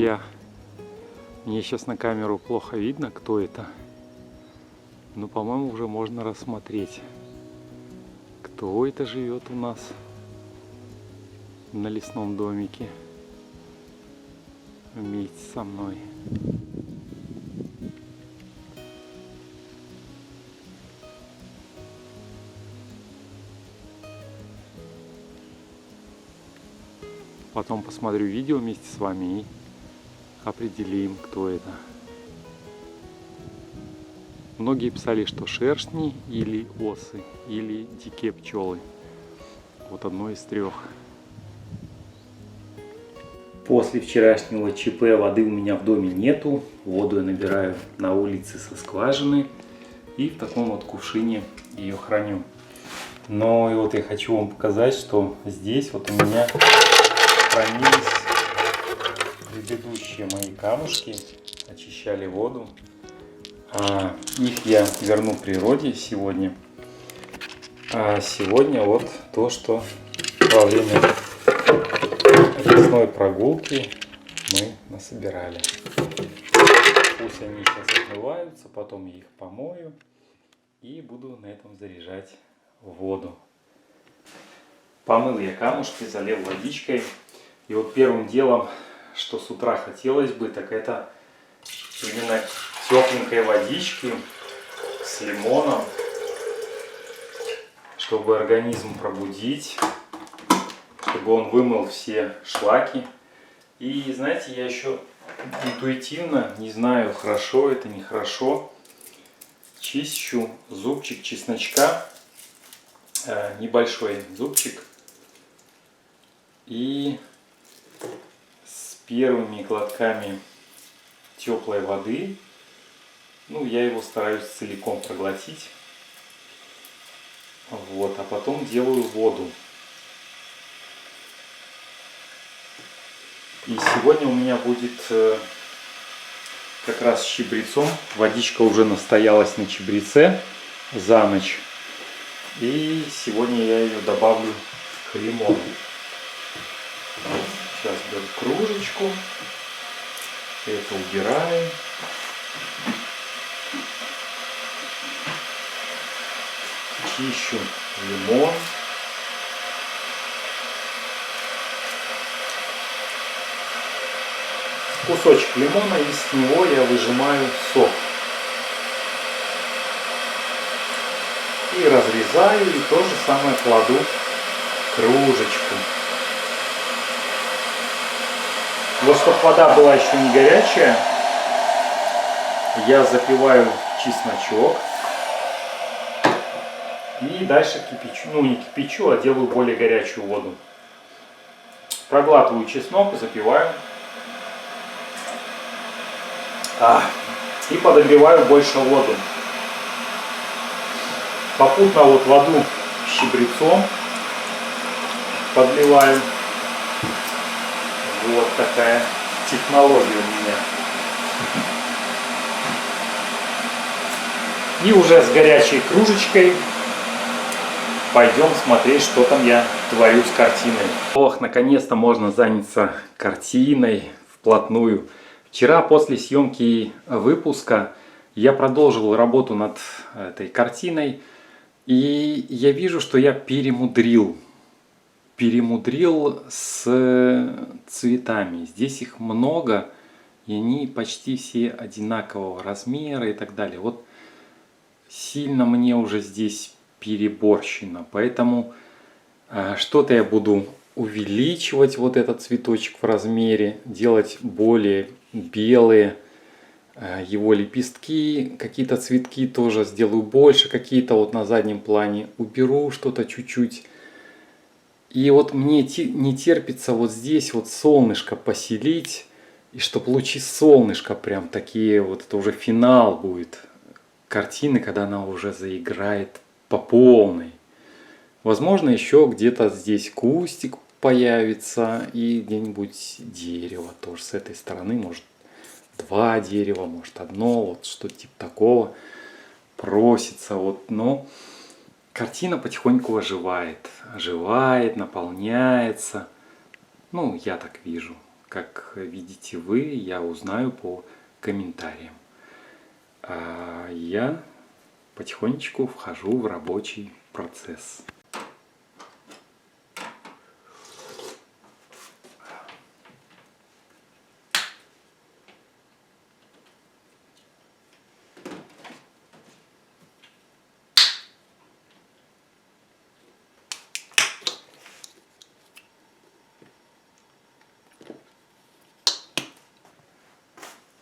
друзья. Мне сейчас на камеру плохо видно, кто это. Но, по-моему, уже можно рассмотреть, кто это живет у нас на лесном домике вместе со мной. Потом посмотрю видео вместе с вами и определим, кто это. Многие писали, что шершни или осы, или дикие пчелы. Вот одно из трех. После вчерашнего ЧП воды у меня в доме нету. Воду я набираю на улице со скважины. И в таком вот кувшине ее храню. Но и вот я хочу вам показать, что здесь вот у меня хранились предыдущие мои камушки. Очищали воду. Их я верну природе сегодня. А сегодня вот то, что во время лесной прогулки мы насобирали. Пусть они сейчас отмываются, потом я их помою и буду на этом заряжать воду. Помыл я камушки, залил водичкой. И вот первым делом, что с утра хотелось бы, так это именно тепленькой водички с лимоном, чтобы организм пробудить, чтобы он вымыл все шлаки. И знаете, я еще интуитивно, не знаю, хорошо это, нехорошо, чищу зубчик чесночка, небольшой зубчик, и с первыми глотками теплой воды, я его стараюсь целиком проглотить, вот, а потом делаю воду. И сегодня у меня будет как раз с чабрецом. Водичка уже настоялась на чабреце за ночь. И сегодня я ее добавлю к лимону. Сейчас беру кружечку. Это убираем. Чищу лимон. Кусочек лимона, и с него я выжимаю сок. И разрезаю, и то же самое кладу в кружечку. Вот чтобы вода была еще не горячая, я запиваю чесночок. И дальше кипячу, не кипячу, а делаю более горячую воду. Проглатываю чеснок, запиваю. И подогреваю больше воду. Попутно вот воду с чабрецом подливаю. Вот такая технология у меня. И уже с горячей кружечкой пойдем смотреть, что там я творю с картиной. Ох, наконец-то можно заняться картиной вплотную. Вчера после съемки выпуска я продолжил работу над этой картиной. И я вижу, что я перемудрил. Перемудрил с цветами. Здесь их много. И они почти все одинакового размера и так далее. Вот сильно мне уже здесь переборщено. Поэтому что-то я буду увеличивать вот этот цветочек в размере. Делать более белые его лепестки, какие-то цветки тоже сделаю больше, какие-то вот на заднем плане уберу что-то чуть-чуть. И вот мне не терпится вот здесь вот солнышко поселить, и чтобы лучи солнышка прям такие, вот это уже финал будет картины, когда она уже заиграет по полной. Возможно, еще где-то здесь кустик появится и где-нибудь дерево тоже с этой стороны, может 2 дерева, может 1, вот что-то типа такого просится. Вот, но картина потихоньку оживает, наполняется. Я так вижу. как видите вы, я узнаю по комментариям. А я потихонечку вхожу в рабочий процесс.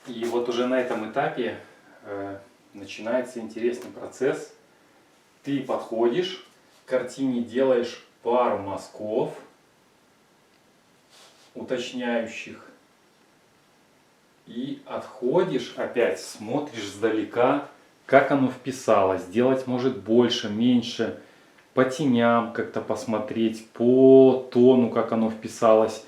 И вот уже на этом этапе начинается интересный процесс. Ты подходишь к картине, делаешь пару мазков уточняющих и отходишь, опять смотришь сдалека, как оно вписалось. Сделать может больше, меньше, по теням как-то посмотреть, по тону, как оно вписалось.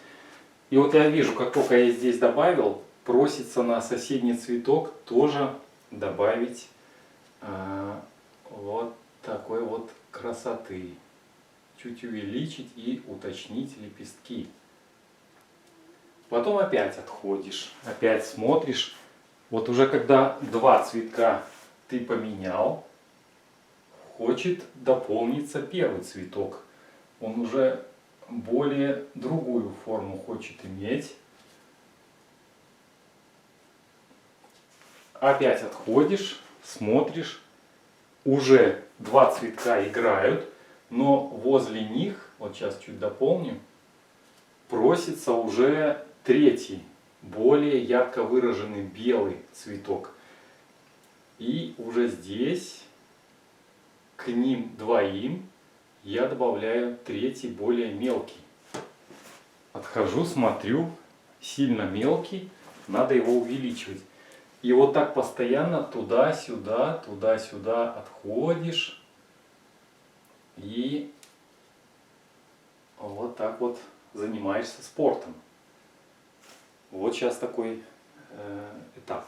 И вот я вижу, как только я здесь добавил, просится на соседний цветок тоже добавить вот такой вот красоты. Чуть увеличить и уточнить лепестки. Потом опять отходишь, опять смотришь. Вот уже когда два цветка ты поменял, хочет дополниться первый цветок. Он уже более другую форму хочет иметь. Опять отходишь, смотришь, уже два цветка играют, но возле них, вот сейчас чуть дополню, просится уже третий, более ярко выраженный белый цветок. И уже здесь к ним двоим я добавляю третий, более мелкий. Отхожу, смотрю, сильно мелкий, надо его увеличивать. И вот так постоянно туда-сюда отходишь. И вот так вот занимаешься спортом. Вот сейчас такой этап.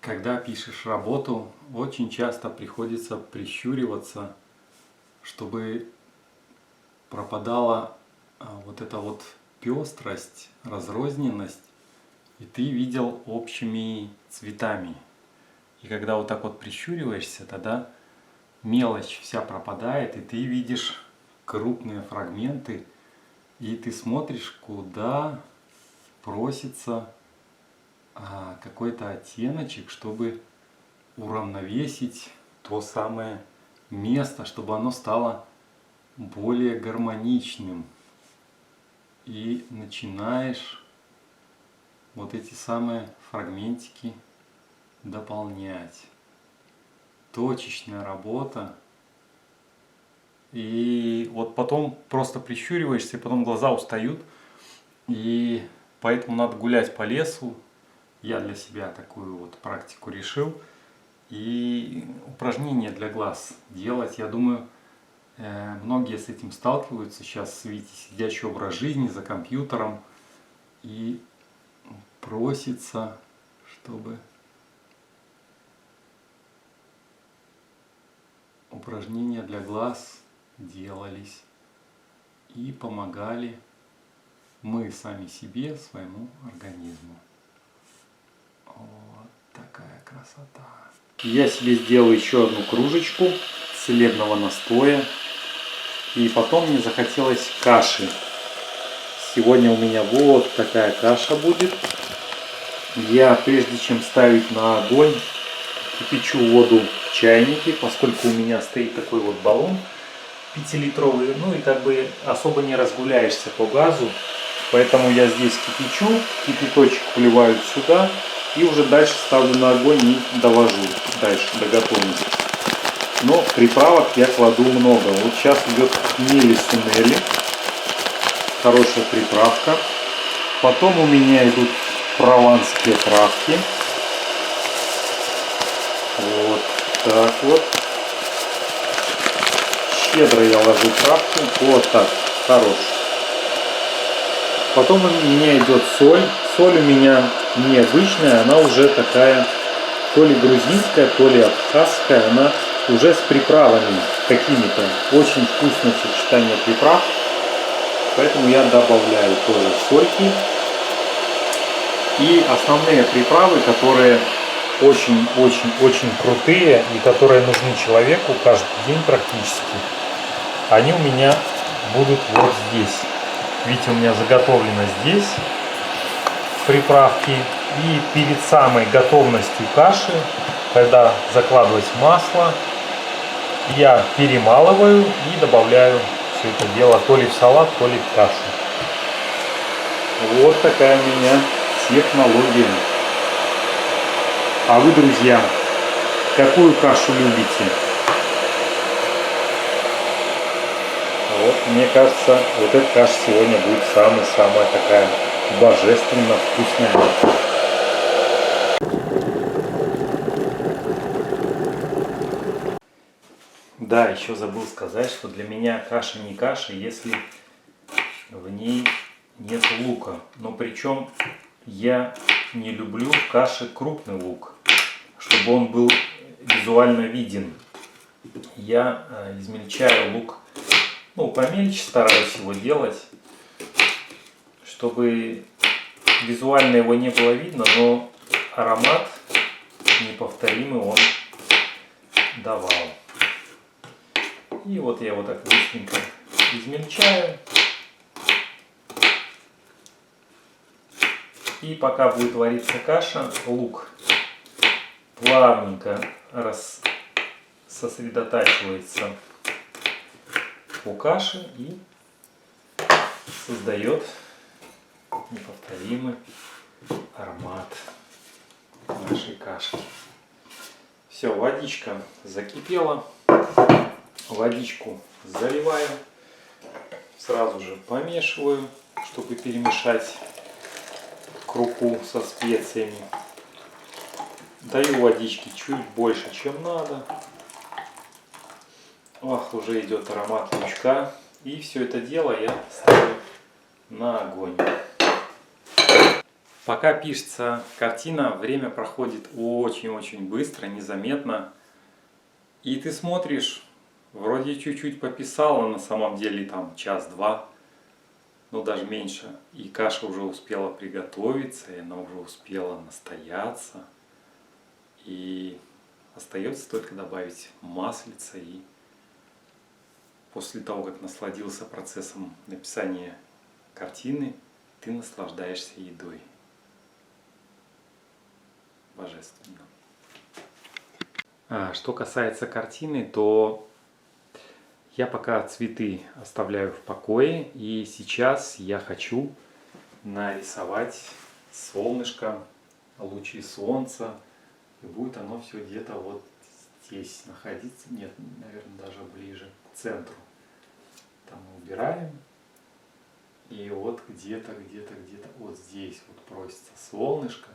Когда пишешь работу, очень часто приходится прищуриваться, чтобы пропадала вот эта вот пестрость, разрозненность, и ты видел общими цветами. И когда вот так вот прищуриваешься, тогда мелочь вся пропадает, и ты видишь крупные фрагменты, и ты смотришь, куда просится какой-то оттеночек, чтобы уравновесить то самое место, чтобы оно стало более гармоничным. И начинаешь вот эти самые фрагментики дополнять. Точечная работа. И вот потом просто прищуриваешься, и потом глаза устают. И поэтому надо гулять по лесу. Я для себя такую вот практику решил. И упражнения для глаз делать. Я думаю, многие с этим сталкиваются. Сейчас, видите, сидячий образ жизни за компьютером. И просится, чтобы упражнения для глаз делались. И помогали мы сами себе, своему организму. Вот такая красота. Я себе сделаю еще одну кружечку целебного настоя. И потом мне захотелось каши. Сегодня у меня вот такая каша будет. Я, прежде чем ставить на огонь, кипячу воду в чайнике, поскольку у меня стоит такой вот баллон 5-литровый. Ну и как бы особо не разгуляешься по газу. Поэтому я здесь кипячу, кипяточек вливаю сюда. И уже дальше ставлю на огонь и довожу дальше до готовности. Но приправок я кладу много. Вот сейчас идет хмели сунели. Хорошая приправка. Потом у меня идут прованские травки. Вот так вот. Щедро я ложу травку. Вот так. Хорош. Потом у меня идет соль. Соль у меня необычная. Она уже такая то ли грузинская, то ли абхазская. Она уже с приправами какими-то. Очень вкусное сочетание приправ. Поэтому я добавляю тоже сольки. И основные приправы, которые очень крутые и которые нужны человеку каждый день практически, они у меня будут вот здесь. Видите, у меня заготовлено здесь приправки. И перед самой готовностью каши, когда закладывать масло, я перемалываю и добавляю все это дело то ли в салат, то ли в кашу. Вот такая у меня технология. А вы, друзья, какую кашу любите? Вот, мне кажется, вот эта каша сегодня будет самая такая божественно вкусная. Да, еще забыл сказать, что для меня каша не каша, если в ней нет лука. Но причем я не люблю в каше крупный лук, чтобы он был визуально виден. Я измельчаю лук, ну, помельче стараюсь его делать, чтобы визуально его не было видно, но аромат неповторимый он давал. И вот я вот так быстренько измельчаю. И пока будет вариться каша, лук плавненько сосредотачивается по каше и создает неповторимый аромат нашей кашки. Все, водичка закипела. Водичку заливаю. Сразу же помешиваю, чтобы перемешать крупу со специями. Даю водички чуть больше, чем надо. Ах, уже идет аромат лучка. И все это дело я ставлю на огонь. Пока пишется картина, время проходит очень-очень быстро, незаметно. И ты смотришь, вроде чуть-чуть пописала, на самом деле там час-два, ну даже меньше. И каша уже успела приготовиться, и она уже успела настояться. И остается только добавить маслица, и после того, как насладился процессом написания картины, ты наслаждаешься едой. Божественно. Что касается картины, то я пока цветы оставляю в покое, и сейчас я хочу нарисовать солнышко, лучи солнца, и будет оно все где-то вот здесь находиться, нет, наверное, даже ближе к центру. Там мы убираем, и вот где-то вот здесь вот просится солнышко,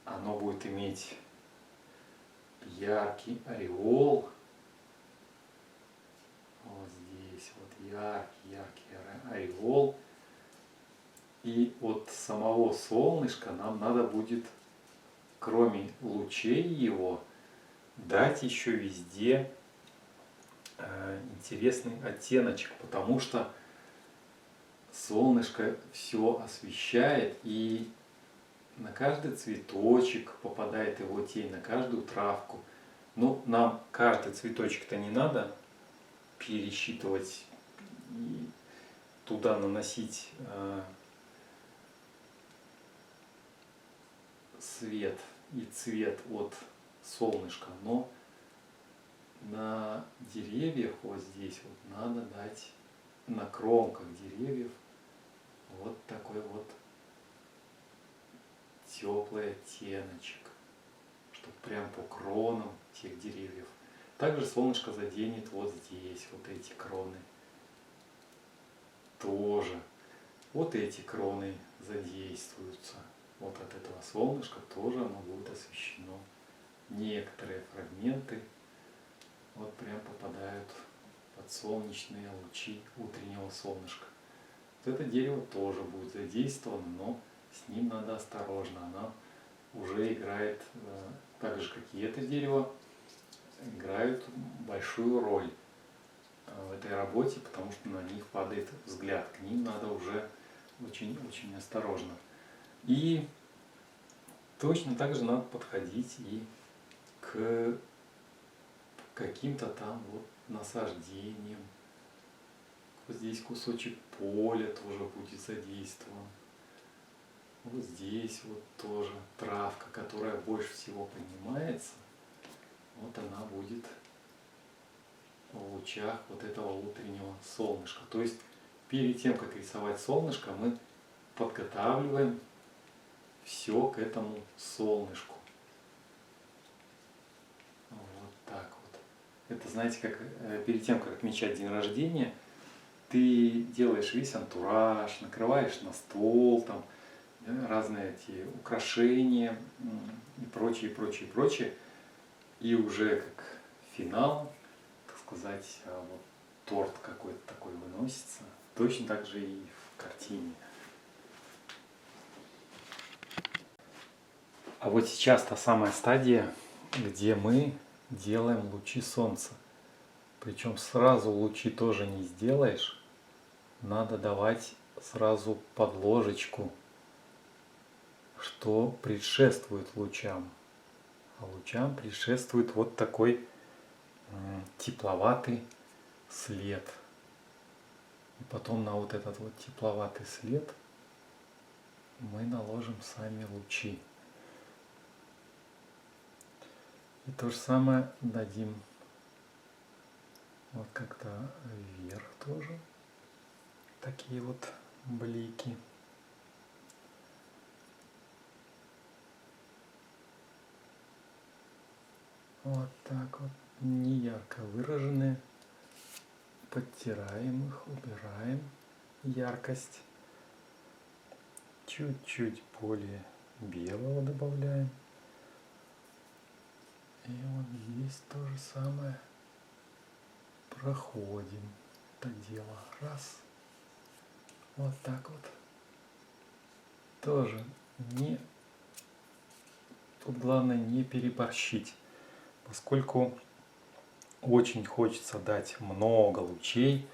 оно будет иметь яркий ореол. Вот здесь вот яркий ореол. И от самого солнышка нам надо будет, кроме лучей его, дать еще везде интересный оттеночек, потому что солнышко все освещает, и на каждый цветочек попадает его тень, на каждую травку. Ну, нам каждый цветочек-то не надо пересчитывать и туда наносить свет и цвет от солнышка, но на деревьях вот здесь вот надо дать, на кромках деревьев, вот такой вот теплый оттеночек, чтобы прям по кронам тех деревьев. Также солнышко заденет вот здесь вот эти кроны тоже. Вот эти кроны задействуются. Вот от этого солнышка тоже оно будет освещено. Некоторые фрагменты вот прям попадают под солнечные лучи утреннего солнышка. Вот это дерево тоже будет задействовано, но с ним надо осторожно. Оно уже играет, так же как и это дерево, играют большую роль в этой работе, потому что на них падает взгляд. К ним надо уже очень-очень осторожно. И точно так же надо подходить и к каким-то там вот насаждениям. Вот здесь кусочек поля тоже будет задействован. Вот здесь вот тоже травка, которая больше всего поднимается, вот она будет в лучах вот этого утреннего солнышка. То есть перед тем, как рисовать солнышко, мы подготавливаем все к этому солнышку. Вот так вот. Это, знаете, как перед тем, как отмечать день рождения, ты делаешь весь антураж, накрываешь на стол, там разные эти украшения и прочее, прочее, прочее. И уже как финал, так сказать, вот торт какой-то такой выносится. Точно так же и в картине. А вот сейчас та самая стадия, где мы делаем лучи солнца. Причем сразу лучи тоже не сделаешь. Надо давать сразу подложечку, что предшествует лучам. А лучам предшествует вот такой тепловатый след. И потом на вот этот вот тепловатый след мы наложим сами лучи. И то же самое дадим вот как-то вверх тоже. Такие вот блики. Вот так вот, не ярко выраженные. Подтираем их, убираем яркость. Чуть-чуть более белого добавляем. И вот здесь то же самое. Проходим это дело. Раз. Вот так вот. Тоже не... Тут главное не переборщить. Поскольку очень хочется дать много лучей,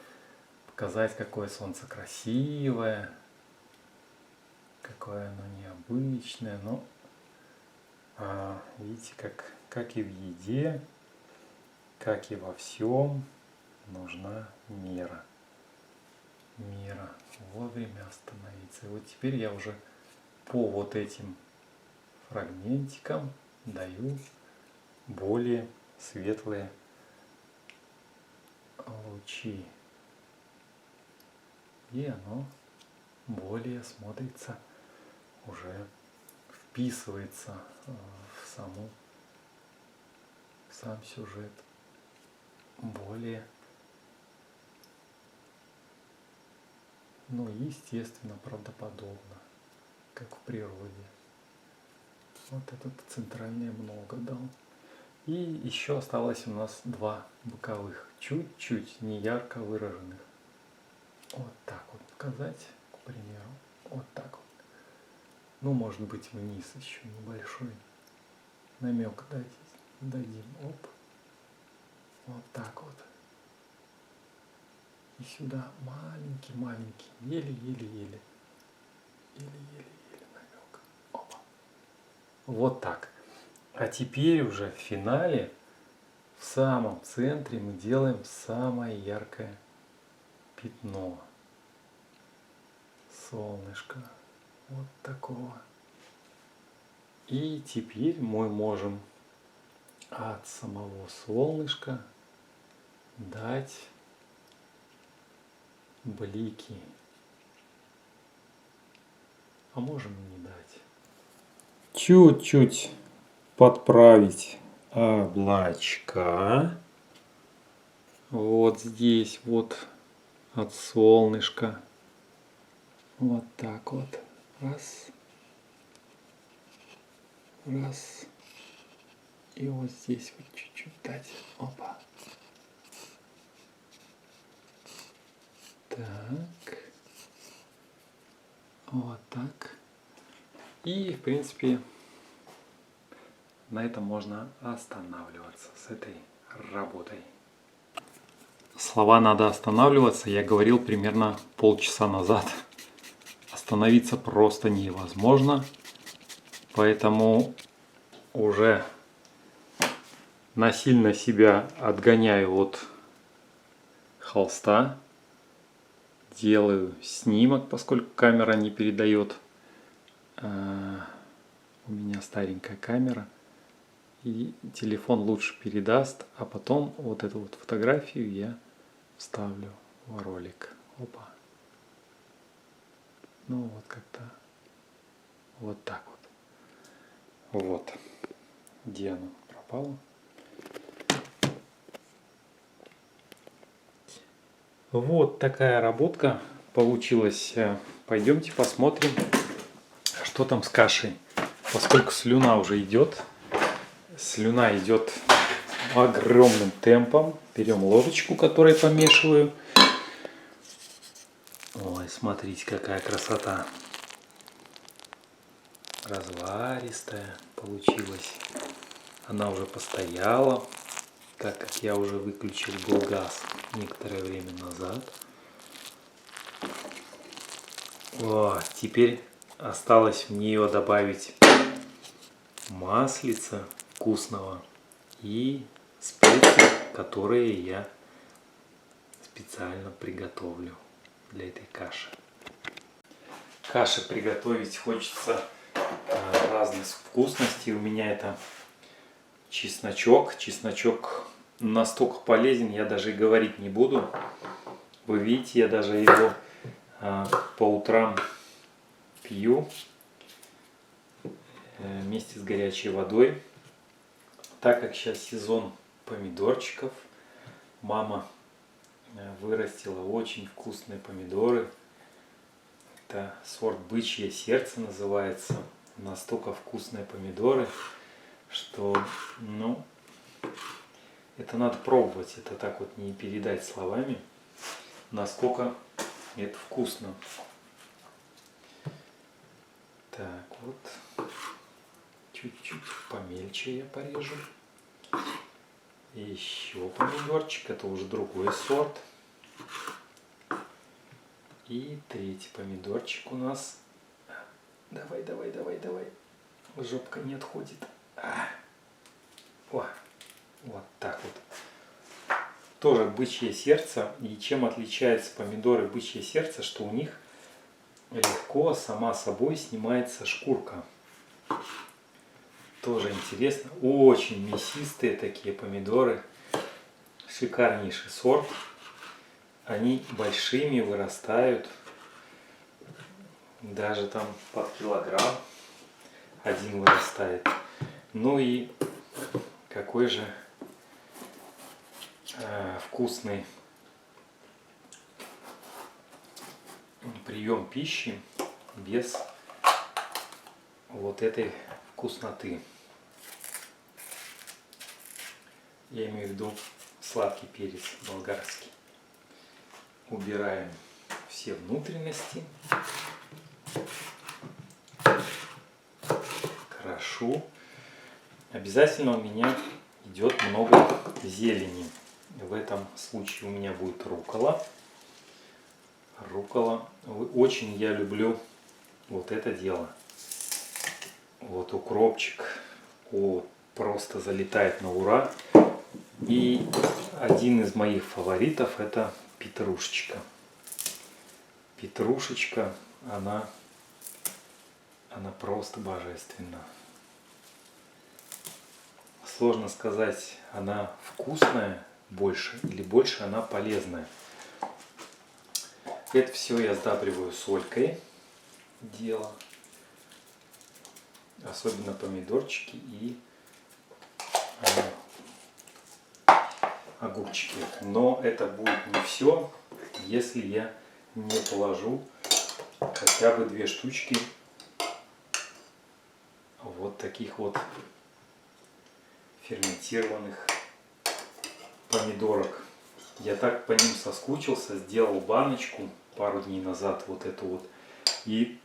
показать, какое солнце красивое, какое оно необычное. Но видите, как и в еде, как и во всем, нужна мера. Мера. Вовремя остановиться. И вот теперь я уже по вот этим фрагментикам даю более светлые лучи. И оно более смотрится, уже вписывается в сам сюжет более, естественно, правдоподобно, как в природе. Вот этот центральное много дал. И еще осталось у нас два боковых, чуть-чуть не ярко выраженных. Вот так вот показать, к примеру. Вот так вот. Может быть, вниз еще небольшой намек дадим. Оп. Вот так вот. И сюда маленький, еле-еле-еле. Еле-еле-еле намек. Опа. Вот так. А теперь уже в финале, в самом центре, мы делаем самое яркое пятно. Солнышко. Вот такого. И теперь мы можем от самого солнышка дать блики. А можем и не дать. Чуть-чуть подправить облачка. Вот здесь вот от солнышка. Вот так вот. Раз. Раз. И вот здесь вот чуть-чуть дать. Опа. Так. Вот так. И, в принципе, на этом можно останавливаться с этой работой. Слова «надо останавливаться» я говорил примерно полчаса назад. Остановиться просто невозможно. Поэтому уже насильно себя отгоняю от холста. Делаю снимок, поскольку камера не передает. У меня старенькая камера. И телефон лучше передаст. А потом вот эту вот фотографию я вставлю в ролик. Опа. Ну вот как-то вот так вот. Вот. Где оно пропало? Вот такая работка получилась. Пойдемте посмотрим, что там с кашей. Поскольку слюна уже идет. Слюна идет огромным темпом. Берем ложечку, которой помешиваю. Ой, смотрите, какая красота. Разваристая получилась. Она уже постояла, так как я уже выключил был газ некоторое время назад. О, теперь осталось в нее добавить маслица вкусного и специи, которые я специально приготовлю для этой каши. Каши приготовить хочется разных вкусностей. У меня это чесночок. Чесночок настолько полезен, я даже и говорить не буду. Вы видите, я даже его по утрам пью вместе с горячей водой. Так как сейчас сезон помидорчиков, мама вырастила очень вкусные помидоры. Это сорт бычье сердце называется. Настолько вкусные помидоры, что, ну, это надо пробовать. Это так вот не передать словами, насколько это вкусно. Так, вот. Чуть-чуть помельче я порежу. Еще помидорчик. Это уже другой сорт. И третий помидорчик у нас. Давай, давай, давай, давай. Жопка не отходит. О, вот так вот. Тоже бычье сердце. И чем отличаются помидоры бычье сердце, что у них легко сама собой снимается шкурка. Тоже интересно. Очень мясистые такие помидоры. Шикарнейший сорт. Они большими вырастают. Даже там под килограмм один вырастает. Ну и какой же вкусный прием пищи без вот этой вкусноты. Я имею в виду сладкий перец болгарский. Убираем все внутренности. Крошу. Обязательно у меня идет много зелени. В этом случае у меня будет руккола. Руккола. Очень я люблю вот это дело. Вот укропчик. О, просто залетает на ура. И один из моих фаворитов это петрушечка. Петрушечка, она просто божественна. Сложно сказать, она вкусная больше или больше она полезная. Это все я сдабриваю солькой. Дело. Особенно помидорчики и огурчики. Но это будет не все, если я не положу хотя бы 2 штучки вот таких вот ферментированных помидорок. Я так по ним соскучился, сделал баночку пару дней назад вот эту вот. И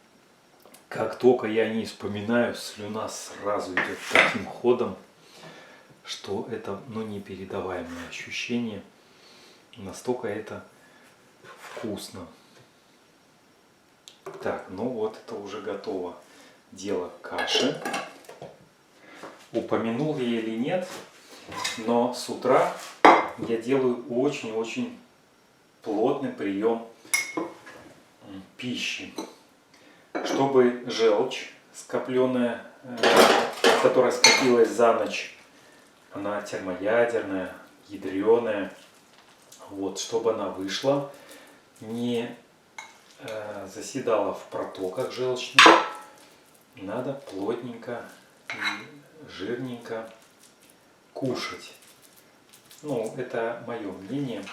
как только я о ней вспоминаю, слюна сразу идет таким ходом, что это, ну, непередаваемое ощущение. Настолько это вкусно. Так, ну вот это уже готово. Дело каши. Упомянул я или нет, но с утра я делаю очень-очень плотный прием пищи, чтобы желчь скопленная, которая скопилась за ночь, она термоядерная, ядреная, вот, чтобы она вышла, не заседала в протоках желчных, надо плотненько и жирненько кушать. Ну, это мое мнение.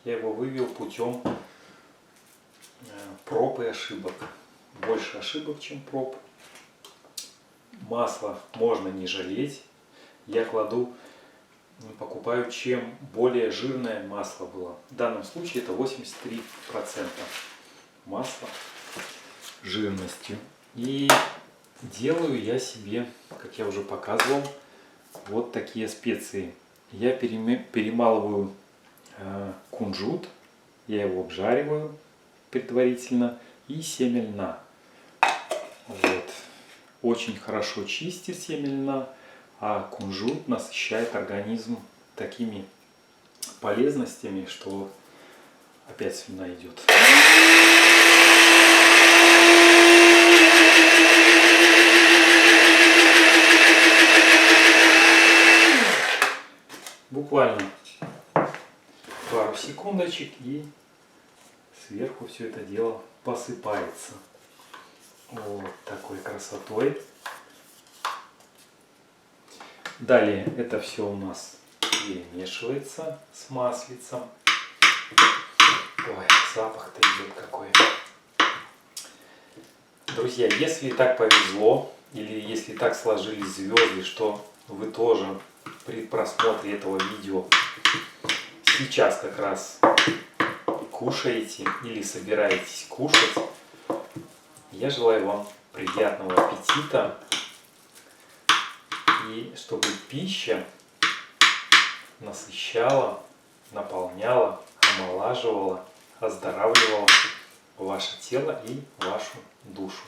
Я его вывел путем проб и ошибок. Больше ошибок, чем проб. Масло можно не жалеть. Я покупаю, чем более жирное масло было. В данном случае это 83% масла жирностью. И делаю я себе, как я уже показывал, вот такие специи. Я перемалываю кунжут, я его обжариваю предварительно, и семя льна. Вот. Очень хорошо чистит семя льна, а кунжут насыщает организм такими полезностями, что опять слюна идет. Буквально пару секундочек, и сверху все это дело посыпается. Вот такой красотой. Далее это все у нас перемешивается с маслицем. Ой, запах-то идет какой. Друзья, если так повезло, или если так сложились звезды, что вы тоже при просмотре этого видео сейчас как раз кушаете или собираетесь кушать, я желаю вам приятного аппетита, и чтобы пища насыщала, наполняла, омолаживала, оздоравливала ваше тело и вашу душу.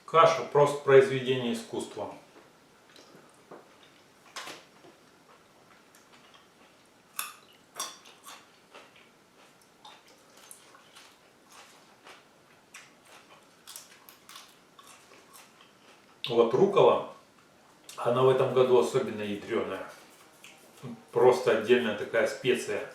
Каша просто произведение искусства. Вот руккола, она в этом году особенно ядреная. Просто отдельная такая специя.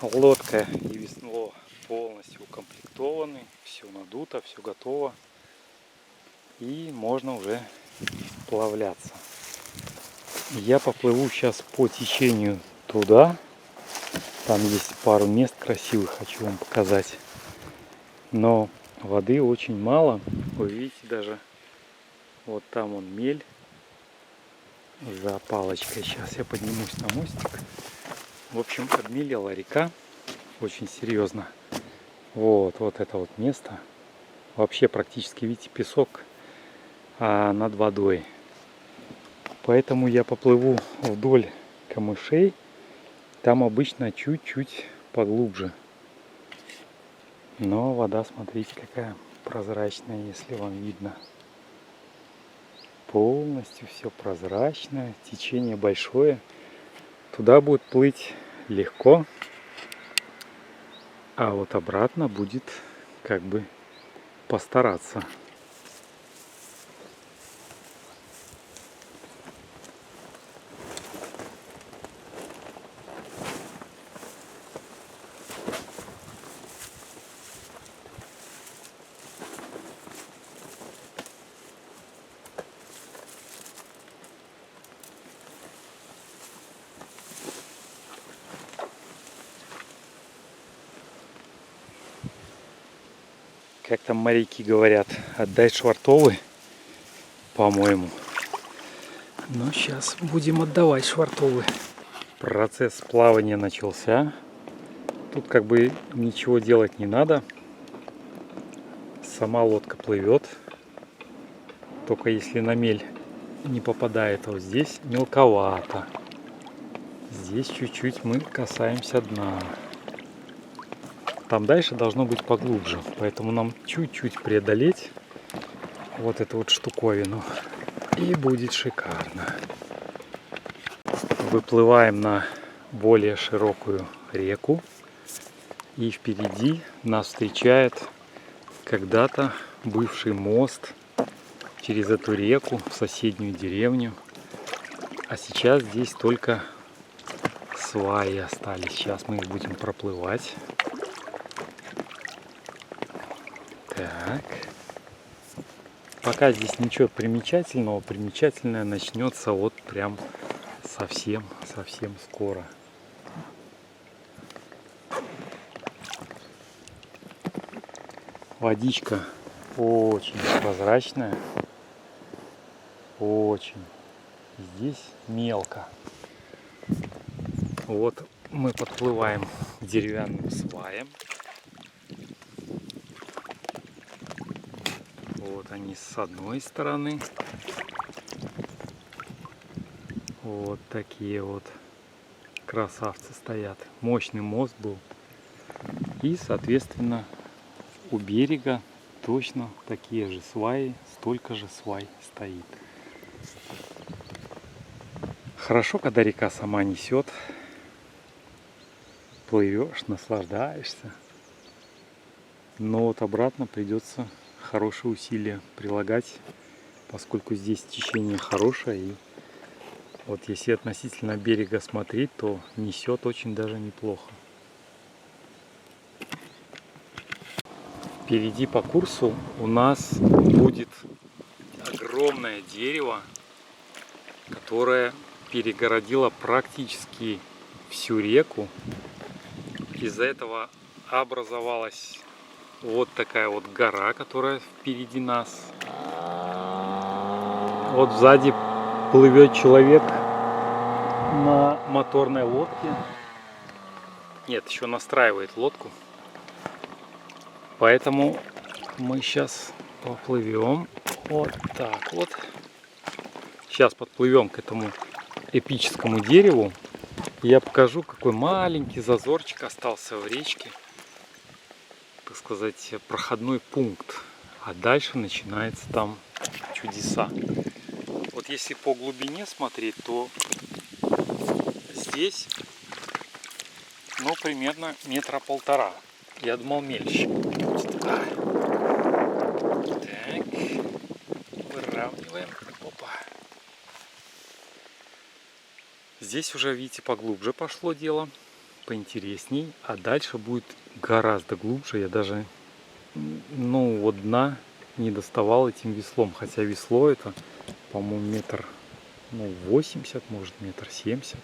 Лодка и весло полностью укомплектованы, все надуто, все готово. И можно уже сплавляться. Я поплыву сейчас по течению туда. Там есть пару мест красивых, хочу вам показать. Но воды очень мало. Вы видите, даже вот там он мель за палочкой. Сейчас я поднимусь на мостик. В общем, обмелела река очень серьезно. Вот это вот место. Вообще практически, видите, песок над водой. Поэтому я поплыву вдоль камышей. Там обычно чуть-чуть поглубже. Но вода, смотрите, какая прозрачная, если вам видно. Полностью все прозрачное, течение большое. Туда будет плыть легко, а вот обратно будет как бы постараться. Как там моряки говорят, отдай швартовы, по-моему. Но сейчас будем отдавать швартовы. Процесс плавания начался. Тут как бы ничего делать не надо. Сама лодка плывет. Только если на мель не попадает, вот здесь мелковато. Здесь чуть-чуть мы касаемся дна. Там дальше должно быть поглубже, поэтому нам чуть-чуть преодолеть вот эту вот штуковину, и будет шикарно. Выплываем на более широкую реку, и впереди нас встречает когда-то бывший мост через эту реку в соседнюю деревню. А сейчас здесь только сваи остались. Сейчас мы их будем проплывать. Так. Пока здесь ничего примечательного. Примечательное начнется вот прям совсем скоро. Водичка очень прозрачная. Очень. Здесь мелко. Вот мы подплываем к деревянным сваям. Вот они с одной стороны. Вот такие вот красавцы стоят. Мощный мост был. И, соответственно, у берега точно такие же сваи, столько же свай стоит. Хорошо, когда река сама несет. Плывешь, наслаждаешься. Но вот обратно придется хорошие усилия прилагать, поскольку здесь течение хорошее, и вот если относительно берега смотреть, то несет очень даже неплохо. Впереди по курсу у нас будет огромное дерево, которое перегородило практически всю реку. Из-за этого образовалась вот такая вот гора, которая впереди нас. Вот сзади плывет человек на моторной лодке. Нет, еще настраивает лодку. Поэтому мы сейчас поплывем вот так вот. Сейчас подплывем к этому эпическому дереву. Я покажу, какой маленький зазорчик остался в речке. Так сказать, проходной пункт. А дальше начинается там чудеса. Вот если по глубине смотреть, то здесь, ну, примерно 1,5 метра. Я думал, мельче. Так, выравниваем. Опа. Здесь уже, видите, поглубже пошло дело. поинтересней, а дальше будет гораздо глубже. Я даже, ну, вот дна не доставал этим веслом, хотя весло это, по-моему, метр, ну, 80, может, метр 70.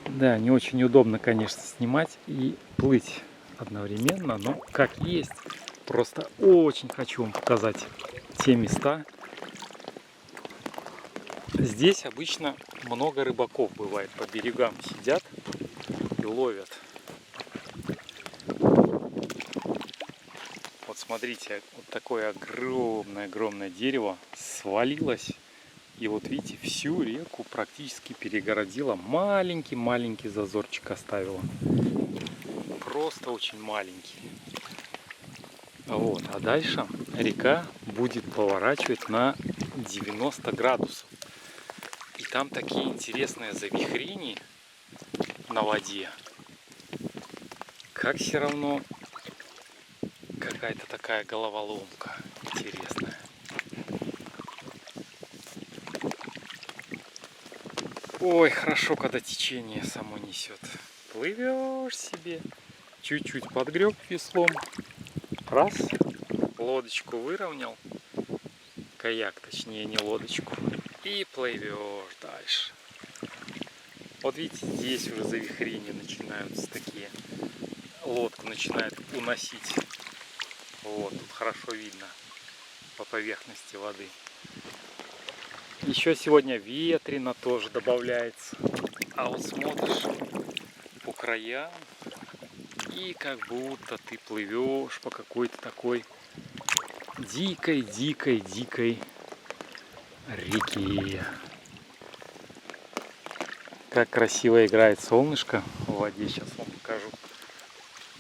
Да, не очень удобно, конечно, снимать и плыть одновременно, но как есть. Просто очень хочу вам показать те места. Здесь обычно много рыбаков бывает, по берегам сидят и ловят. Вот смотрите, вот такое огромное дерево свалилось. И вот видите, всю реку практически перегородила. Маленький зазорчик оставила. Просто очень маленький. Вот. А дальше река будет поворачивать на 90 градусов. И там такие интересные завихрения на воде. Как все равно какая-то такая головоломка интересная. Ой, хорошо, когда течение само несет. Плывешь себе, чуть-чуть подгреб веслом, раз, лодочку выровнял, каяк, точнее, не лодочку, и плывешь дальше. Вот видите, здесь уже завихрения начинаются такие, лодку начинает уносить. Вот, тут хорошо видно по поверхности воды. Еще сегодня ветрено тоже добавляется. А вот смотришь по краям, и как будто ты плывешь по какой-то такой дикой реке. Как красиво играет солнышко в воде. Сейчас вам покажу.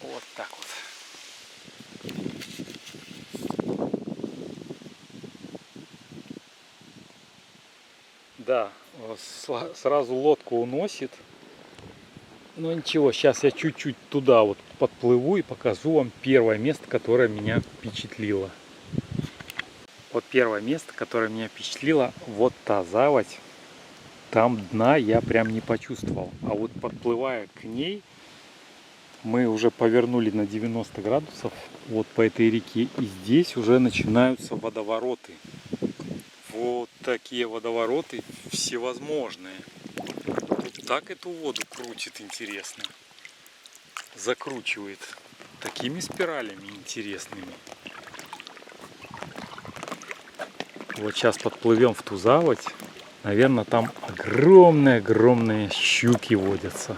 Вот так вот. Да, сразу лодку уносит. Но ничего, сейчас я чуть-чуть туда вот подплыву и покажу вам первое место, которое меня впечатлило. Вот первое место, которое меня впечатлило, вот та заводь. Там дна я прям не почувствовал. А вот подплывая к ней, мы уже повернули на 90 градусов вот по этой реке. И здесь уже начинаются водовороты. Вот такие водовороты всевозможные. Тут так эту воду крутит интересно. Закручивает такими спиралями интересными. Вот сейчас подплывем в ту заводь. Наверное, там огромные щуки водятся.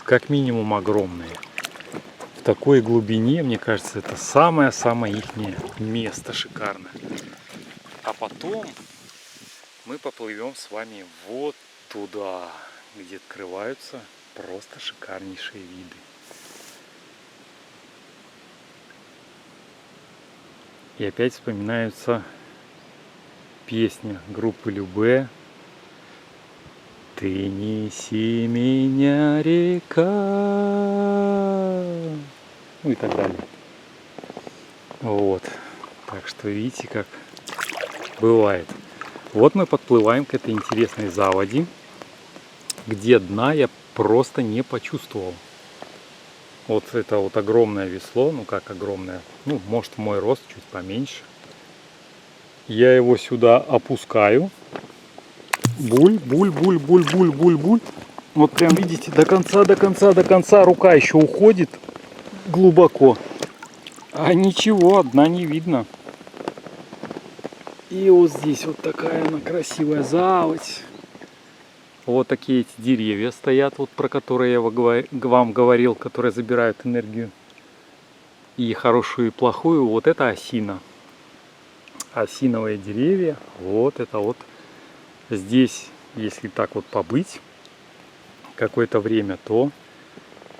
Как минимум огромные. В такой глубине, мне кажется, это самое-самое ихнее место шикарное. А потом мы поплывем с вами вот туда, где открываются просто шикарнейшие виды. И опять вспоминаются песни группы Любэ. Ты неси меня, река. Ну и так далее. Вот. Так что видите, как бывает. Вот мы подплываем к этой интересной заводи, где дна я просто не почувствовал. Вот это вот огромное весло, ну как огромное, ну может мой рост чуть поменьше. Я его сюда опускаю. Буль. Вот прям видите, до конца рука еще уходит глубоко. А ничего, дна не видно. И вот здесь вот такая она красивая заводь. Вот такие эти деревья стоят, вот про которые я вам говорил, которые забирают энергию. И хорошую, и плохую. Вот это осина. Осиновые деревья. Вот это вот. Здесь, если так вот побыть какое-то время, то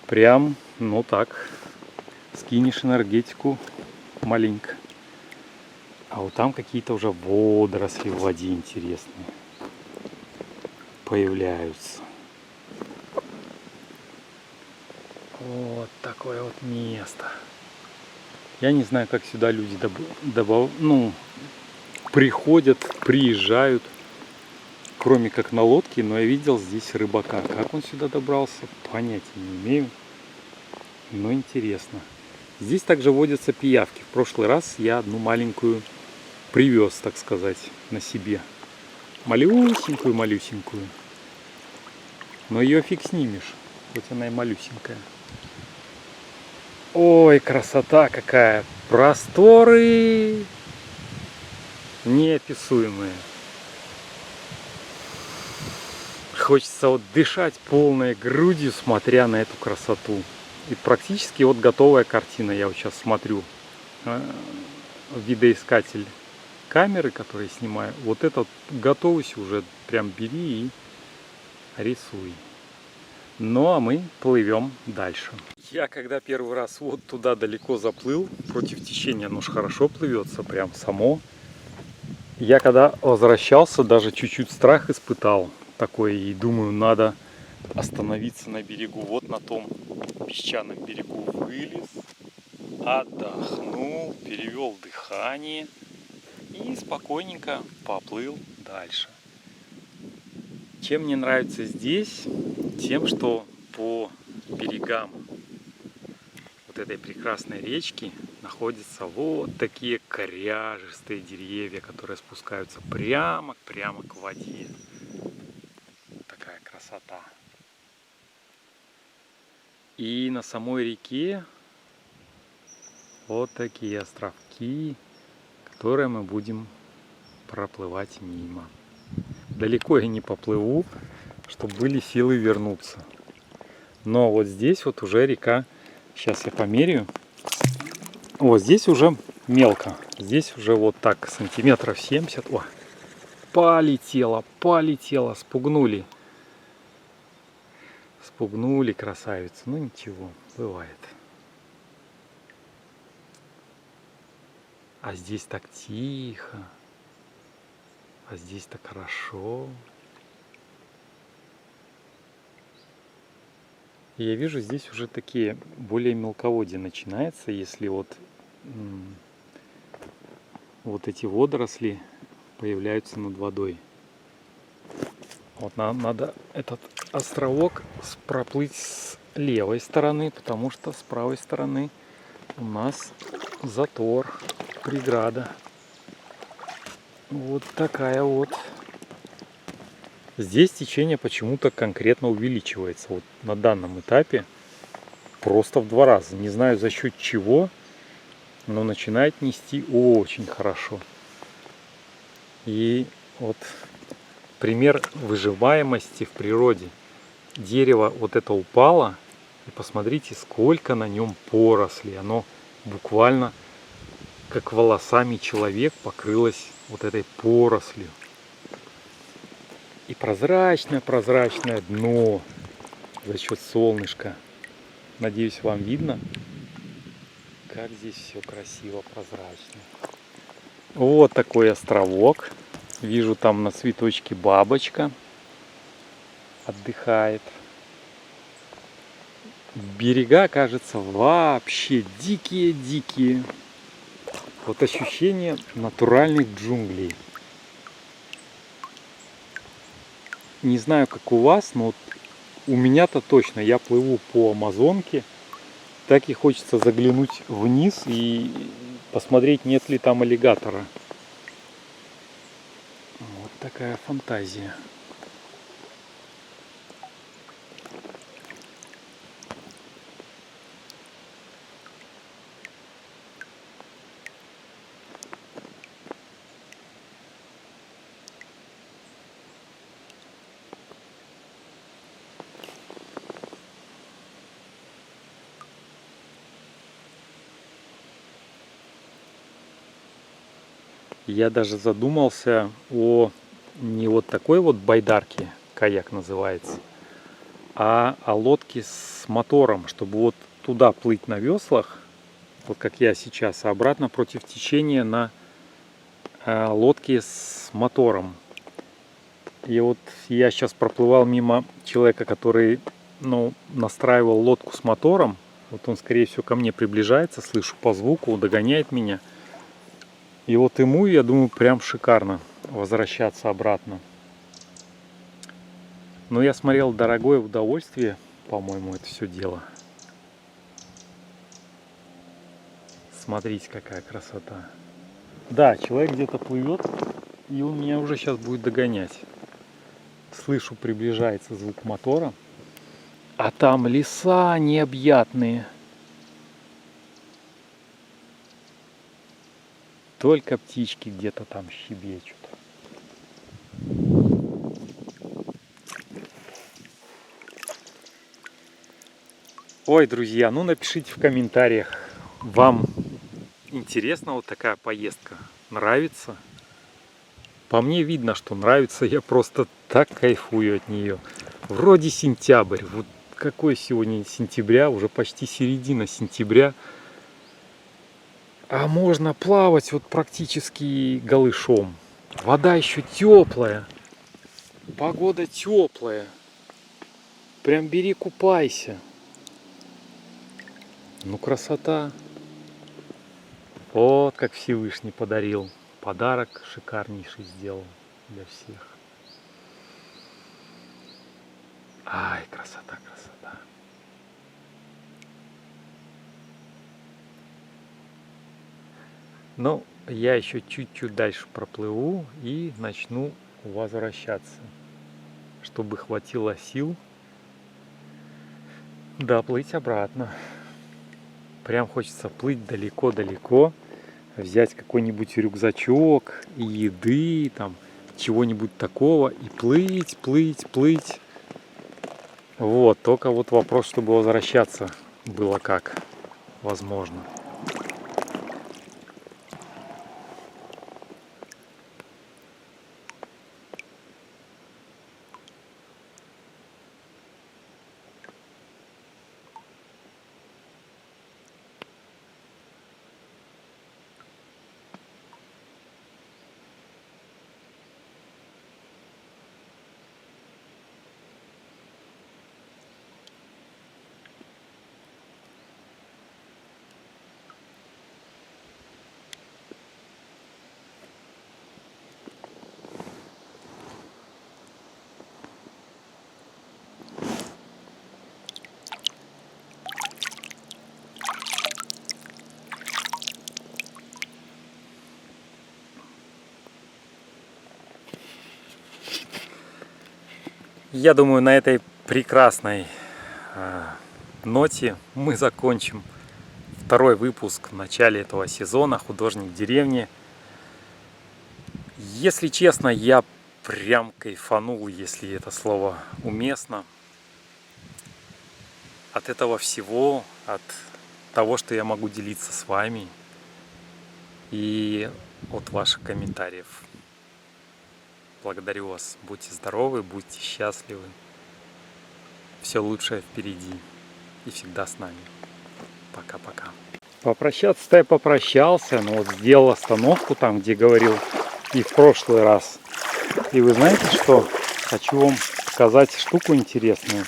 прям, ну так, скинешь энергетику маленько. А вот там какие-то уже водоросли в воде интересные появляются. Вот такое вот место. Я не знаю, как сюда люди приходят, приезжают. кроме как на лодке, но я видел здесь рыбака. Как он сюда добрался, понятия не имею. Но интересно. Здесь также водятся пиявки. В прошлый раз я одну маленькую привез, так сказать, на себе. Малюсенькую. Но ее фиг снимешь, хоть она и малюсенькая. Ой, красота какая! Просторы неописуемые. Хочется вот дышать полной грудью, смотря на эту красоту. И практически вот готовая картина. Я вот сейчас смотрю видоискатель камеры, который снимаю. Вот этот готовый уже прям бери и рисуй. Ну а мы плывем дальше. Я когда первый раз вот туда далеко заплыл, против течения, оно ж хорошо плывется, прям само. Я когда возвращался, даже чуть-чуть страх испытал такой, и думаю, надо остановиться на берегу. Вот на том песчаном берегу вылез, отдохнул, перевел дыхание и спокойненько поплыл дальше. Чем мне нравится здесь? Тем, что по берегам вот этой прекрасной речки находятся вот такие коряжистые деревья, которые спускаются прямо к воде. Такая красота. И на самой реке вот такие островки, которые мы будем проплывать мимо. Далеко я не поплыву, чтобы были силы вернуться. Но вот здесь вот уже река, сейчас я померяю. Вот здесь уже мелко. Здесь уже вот так сантиметров 70. О, полетела, спугнули. Спугнули красавицу. Ну ничего, бывает. А здесь так тихо. А здесь так хорошо. И я вижу, здесь уже такие более мелководье начинается, если вот эти водоросли появляются над водой. Вот надо этот островок проплыть с левой стороны, потому что с правой стороны у нас затор, преграда. Вот такая вот. Здесь течение почему-то конкретно увеличивается. Вот на данном этапе просто в 2 раза. Не знаю за счет чего, но начинает нести очень хорошо. И вот пример выживаемости в природе. Дерево вот это упало, и посмотрите, сколько на нем порослей. Оно буквально как волосами человек покрылось вот этой порослью. И прозрачное дно за счет солнышка. Надеюсь, вам видно, как здесь все красиво, прозрачно. Вот такой островок. Вижу, там на цветочке бабочка отдыхает. Берега, кажется, вообще дикие. Вот ощущение натуральных джунглей. Не знаю, как у вас, но вот у меня-то точно. Я плыву по Амазонке. Так и хочется заглянуть вниз и посмотреть, нет ли там аллигатора. Вот такая фантазия. Я даже задумался о не вот такой вот байдарке, каяк называется, а о лодке с мотором, чтобы вот туда плыть на веслах, вот как я сейчас, а обратно против течения на лодке с мотором. И вот я сейчас проплывал мимо человека, который настраивал лодку с мотором. Вот он, скорее всего, ко мне приближается, слышу по звуку, догоняет меня. И вот ему, я думаю, прям шикарно возвращаться обратно. Но я смотрел «Дорогое удовольствие», по-моему, это все дело. Смотрите, какая красота. Да, человек где-то плывет, и он меня уже сейчас будет догонять. Слышу, приближается звук мотора. А там леса необъятные. Только птички где-то там щебечут. Ой, друзья, ну напишите в комментариях, вам интересна вот такая поездка? Нравится? По мне видно, что нравится, я просто так кайфую от нее. Вроде сентябрь, вот какой сегодня сентября, уже почти середина сентября. А можно плавать вот практически голышом. Вода еще теплая, погода теплая. Прям бери, купайся. Ну красота. Вот как Всевышний подарил. Подарок шикарнейший сделал для всех. Ай, красота, красота. Ну, я еще чуть-чуть дальше проплыву и начну возвращаться, чтобы хватило сил доплыть обратно. Прям хочется плыть далеко-далеко, взять какой-нибудь рюкзачок и еды, там, чего-нибудь такого, и плыть, плыть, плыть. Вот, только вот вопрос, чтобы возвращаться было как возможно. Я думаю, на этой прекрасной ноте мы закончим второй выпуск в начале этого сезона «Художник деревни». Если честно, я прям кайфанул, если это слово уместно, от этого всего, от того, что я могу делиться с вами, и от ваших комментариев. Благодарю вас. Будьте здоровы, будьте счастливы. Все лучшее впереди. И всегда с нами. Пока-пока. Попрощаться-то я попрощался, но вот сделал остановку там, где говорил и в прошлый раз. И вы знаете что? Хочу вам показать штуку интересную.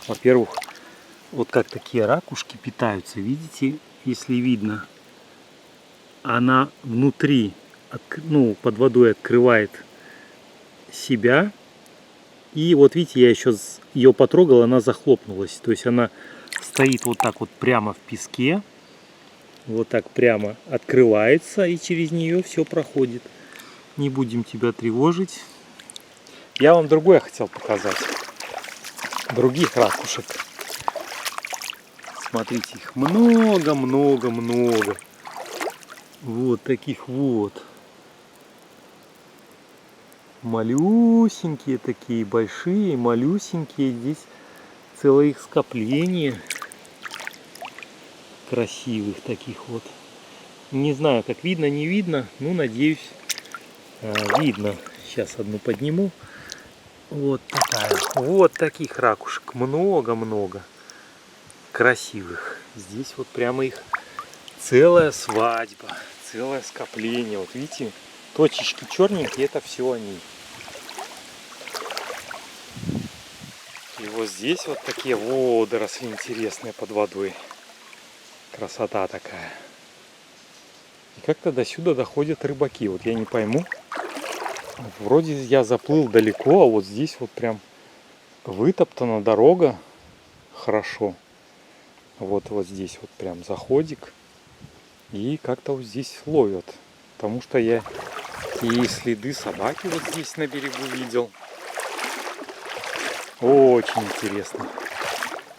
Во-первых, вот как такие ракушки питаются. Видите, если видно, она внутри, под водой открывает себя. И вот видите, я еще ее потрогал, она захлопнулась. То есть она стоит вот так вот прямо в песке. Вот так прямо открывается, и через нее все проходит. Не будем тебя тревожить. Я вам другое хотел показать. Других ракушек. Смотрите, их много-много-много. Вот таких вот. Малюсенькие такие, большие, малюсенькие. Здесь целое их скопление красивых таких вот. Не знаю, как видно, не видно, но надеюсь, видно. Сейчас одну подниму. Вот такая. Вот таких ракушек много-много. Красивых. Здесь вот прямо их целая свадьба, целое скопление. Вот видите, точечки черненькие, это все они. И вот здесь вот такие водоросли интересные под водой. Красота такая. И как-то до сюда доходят рыбаки. Вот я не пойму. Вроде я заплыл далеко, а вот здесь вот прям вытоптана дорога хорошо. Вот здесь вот прям заходик. И как-то вот здесь ловят. Потому что я и следы собаки вот здесь на берегу видел. Очень интересно.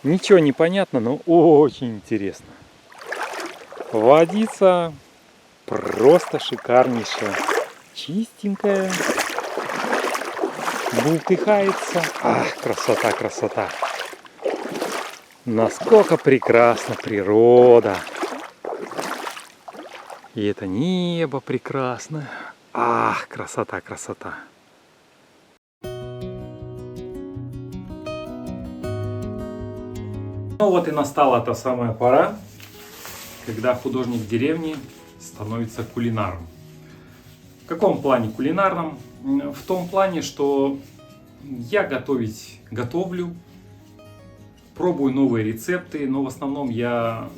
Ничего не понятно, но очень интересно. Водица просто шикарнейшая. Чистенькая. Бултыхается. Ах, красота, красота. Насколько прекрасна природа. И это небо прекрасное. Ах, красота, красота. Ну вот и настала та самая пора, когда художник деревни становится кулинаром. В каком плане кулинарном? В том плане, что я готовлю, пробую новые рецепты, но в основном я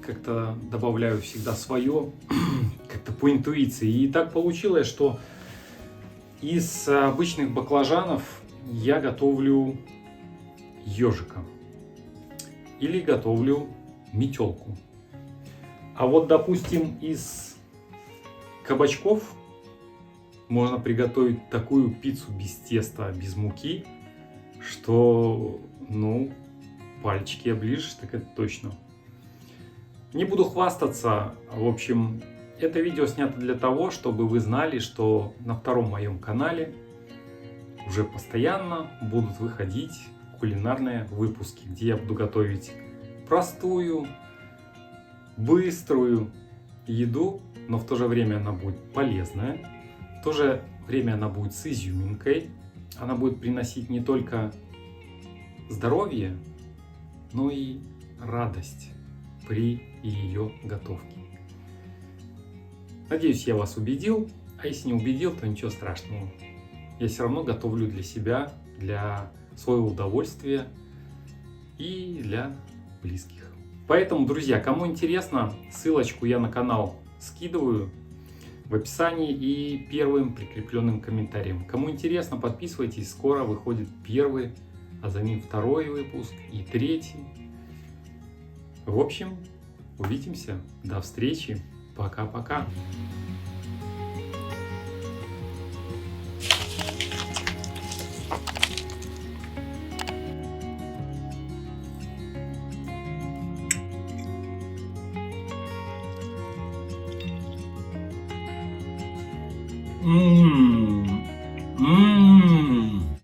как-то добавляю всегда свое, как-то по интуиции. И так получилось, что из обычных баклажанов я готовлю ежика или готовлю метелку. А вот, допустим, из кабачков можно приготовить такую пиццу без теста, без муки, что, ну, пальчики оближешь, так это точно. Не буду хвастаться, в общем, это видео снято для того, чтобы вы знали, что на втором моем канале уже постоянно будут выходить кулинарные выпуски, где я буду готовить простую, быструю еду, но в то же время она будет полезная, в то же время она будет с изюминкой, она будет приносить не только здоровье, но и радость при ее готовке. Надеюсь, я вас убедил, а если не убедил, то ничего страшного. Я все равно готовлю для себя, для своего удовольствия и для близких. Поэтому, друзья, кому интересно, ссылочку я на канал скидываю в описании и первым прикрепленным комментарием. Кому интересно, подписывайтесь, скоро выходит первый, а за ним второй выпуск и третий. В общем, увидимся. До встречи. Пока-пока. Ммм.